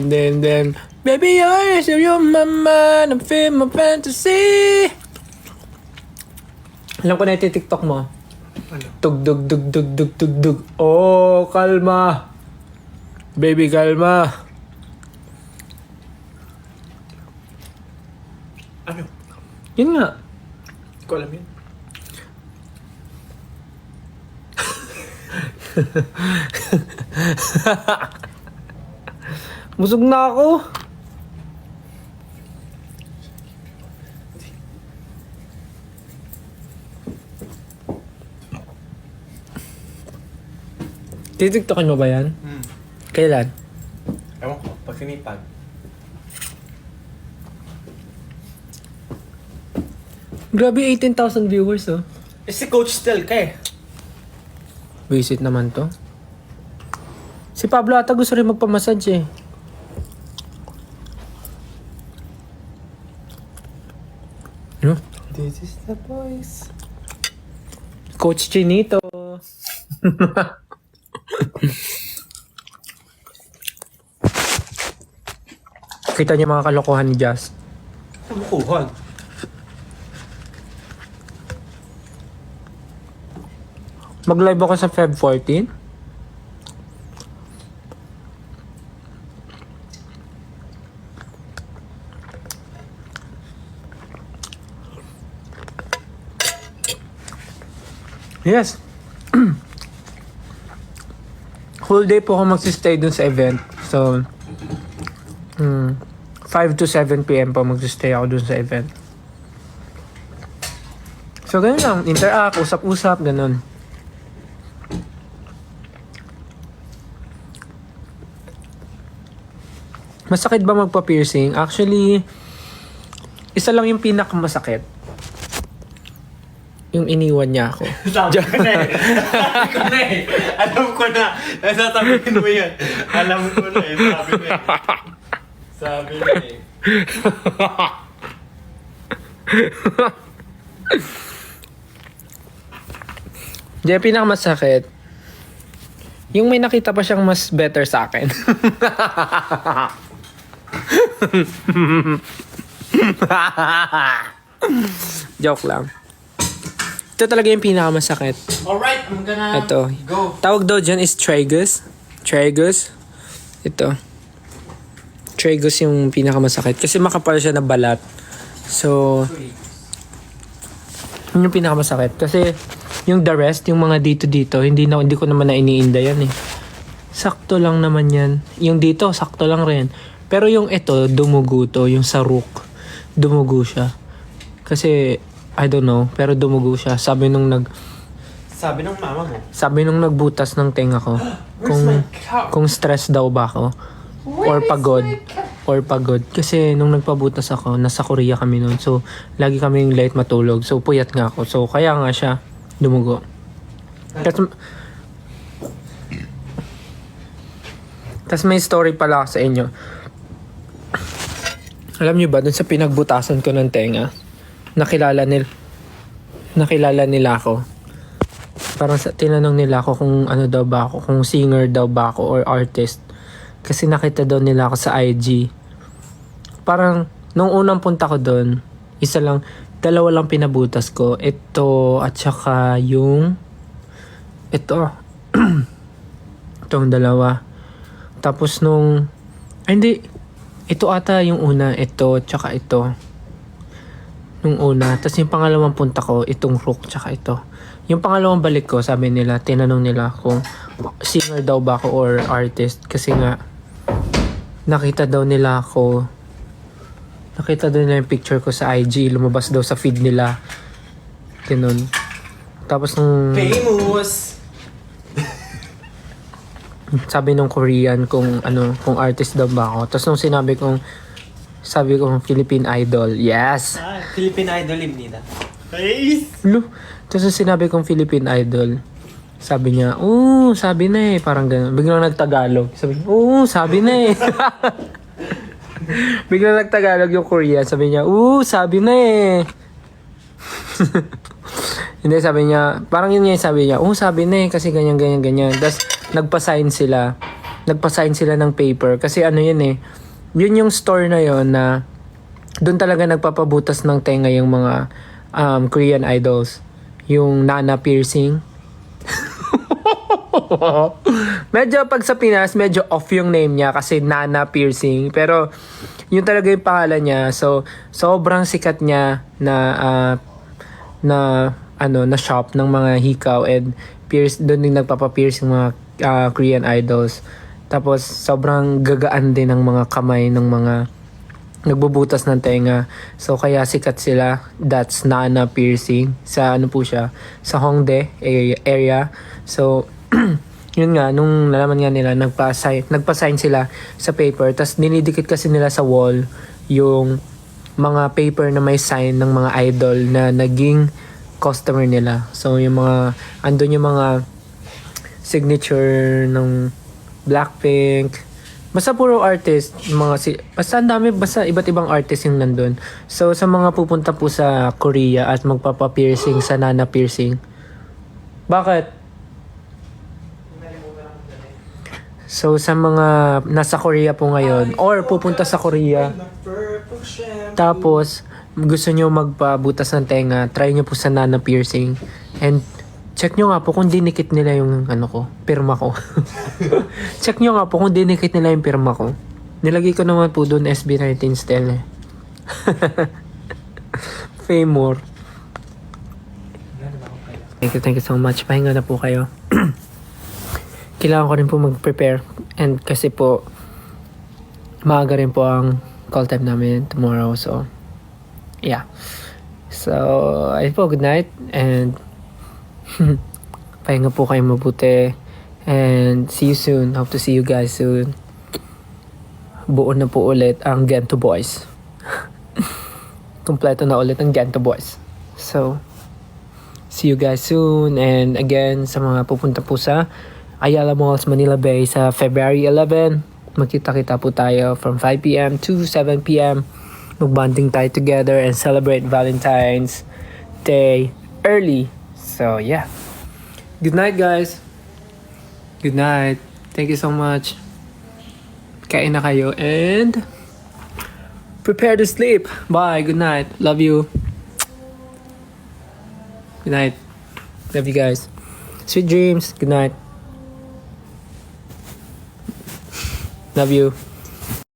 Then, baby, you're my mind, I feel my fantasy. Alam ko na yung TikTok mo. Ano? Tugdug, dug, dug, dug, dug, dug. Oh, kalma. Baby, kalma. Ano? Yun nga. Hindi ko alam yun. Busog na ako. Titiktokin mo ba yan? Kailan? Ewan ko, pag sinipag. Grabe, 18,000 viewers, oh. Eh si Coach Stel ka eh. Visit naman to. Si Pablo ata gusto rin magpamassage, eh. No? This is the voice. Coach Chinito. Kita niyo mga kalokohan ni Jazz. Bukuhan. Mag-live ako sa Feb 14. Yes. Whole day po ako magsistay dun sa event. So, 5 to 7 p.m. po magsistay ako dun sa event. So, ganun lang. Interact, usap-usap, ganun. Masakit ba magpa-piercing? Actually, isa lang yung pinakamasakit. Yung iniwan niya ako. Sabi ko na eh. Sabi ko na eh. Alam ko na. Nasasabihin mo yan. Alam ko na eh. Sabi na eh. Sabi na eh. Di, pinakamasakit. Yung may nakita pa siyang mas better sa akin. Joke lang. Ito talaga yung pinakamasakit. Alright, I'm gonna Ito. go. Tawag daw dyan is tragus. Tragus. Ito. Tragus yung pinakamasakit. Kasi makapal siya na balat. So, yun yung pinakamasakit. Kasi, yung the rest, yung mga dito-dito, hindi ko naman na iniinda yan eh. Sakto lang naman yan. Yung dito, sakto lang rin. Pero yung ito, dumugo to. Yung sa rook, dumugo siya. Kasi, I don't know, pero dumugo siya. Sabi nung mama mo. Sabi nung nagbutas ng tenga ko, Where's my cup? kung stress daw ba ako, or pagod. Kasi nung nagpabutas ako, nasa Korea kami noon. So, lagi kaming late matulog. So, puyat nga ako. So, kaya nga siya dumugo. Tas may story pala ako sa inyo. Alam niyo ba, dun sa pinagbutasan ko ng tenga, nakilala nila ako. Parang tinanong nila ako kung ano daw ba ako, kung singer daw ba ako or artist. Kasi nakita daw nila ako sa IG. Parang, nung unang punta ko doon, dalawa lang pinabutas ko. Ito, at saka yung, ito. Itong dalawa. Tapos hindi, ito ata yung una, ito, tsaka ito. Nung una. Tapos yung pangalawang punta ko, itong rook, tsaka ito. Yung pangalawang balik ko, sabi nila, tinanong nila kung singer daw ba ako or artist. Kasi nga, nakita daw nila yung picture ko sa IG, lumabas daw sa feed nila. Ganun. Tapos nung Famous! sabi nung Korean kung artist daw ba ako. Tapos nung sabi kong Philippine Idol. Yes! Philippine Idol nila. Face! Tapos nung sinabi kong Philippine Idol, sabi niya, sabi na eh. Parang gano'n. Biglang nagtagalog. Sabi niya, sabi na eh. Biglang nagtagalog yung Korean. Sabi niya, sabi na eh. Hindi, sabi niya, parang yun nga yung sabi niya, sabi na eh, kasi ganyan. Tapos, nagpa-sign sila. nagpa-sign sila ng paper. Kasi ano yun eh, yun yung store na yun na doon talaga nagpapabutas ng tenga yung mga Korean idols. Yung Nana piercing. Medyo pag sa Pinas, medyo off yung name niya kasi Nana piercing. Pero yun talaga yung pangalan niya. So, sobrang sikat niya na shop ng mga hikaw and doon din nagpapa-pierce yung mga Korean idols. Tapos sobrang gagaan din ng mga kamay ng mga nagbubutas ng tenga. So kaya sikat sila. That's Nana piercing. Sa ano po siya? Sa Hongdae area. So yun nga, nung nalaman nga nila, nagpa-sign sila sa paper. Tapos dinidikit kasi nila sa wall yung mga paper na may sign ng mga idol na naging customer nila. So yung mga, andun yung mga signature ng Blackpink. Basta puro artist, basta ang dami, basta iba't ibang artist yung nandun. So sa mga pupunta po sa Korea at magpapa-piercing sa Nana piercing. Bakit? So sa mga nasa Korea po ngayon or pupunta sa Korea tapos gusto nyo magpabutas ng tenga, try nyo po sa Nana piercing and check nyo nga po kung dinikit nila yung pirma ko. Check nyo nga po kung dinikit nila yung pirma ko. Nilagay ko naman po doon SB19 style eh. Famor. Thank you so much. Pahinga na po kayo. Kailangan ko rin po mag-prepare. And kasi po, maaga rin po ang call time namin tomorrow. So, yeah. So, ayun po, good night. And, pahinga po kayo mabuti. And, see you soon. Hope to see you guys soon. Buo na po ulit ang Gento Boys. Kompleto na ulit ang Gento Boys. So, see you guys soon. And again, sa mga pupunta po sa Ayala Malls, Manila Bay sa February 11, magkita-kita po tayo from 5 p.m. to 7 p.m. Mag-bonding tayo together and celebrate Valentine's Day early. So, yeah. Good night, guys. Good night. Thank you so much. Kain na kayo and prepare to sleep. Bye. Good night. Love you. Good night. Love you guys. Sweet dreams. Good night. Love you.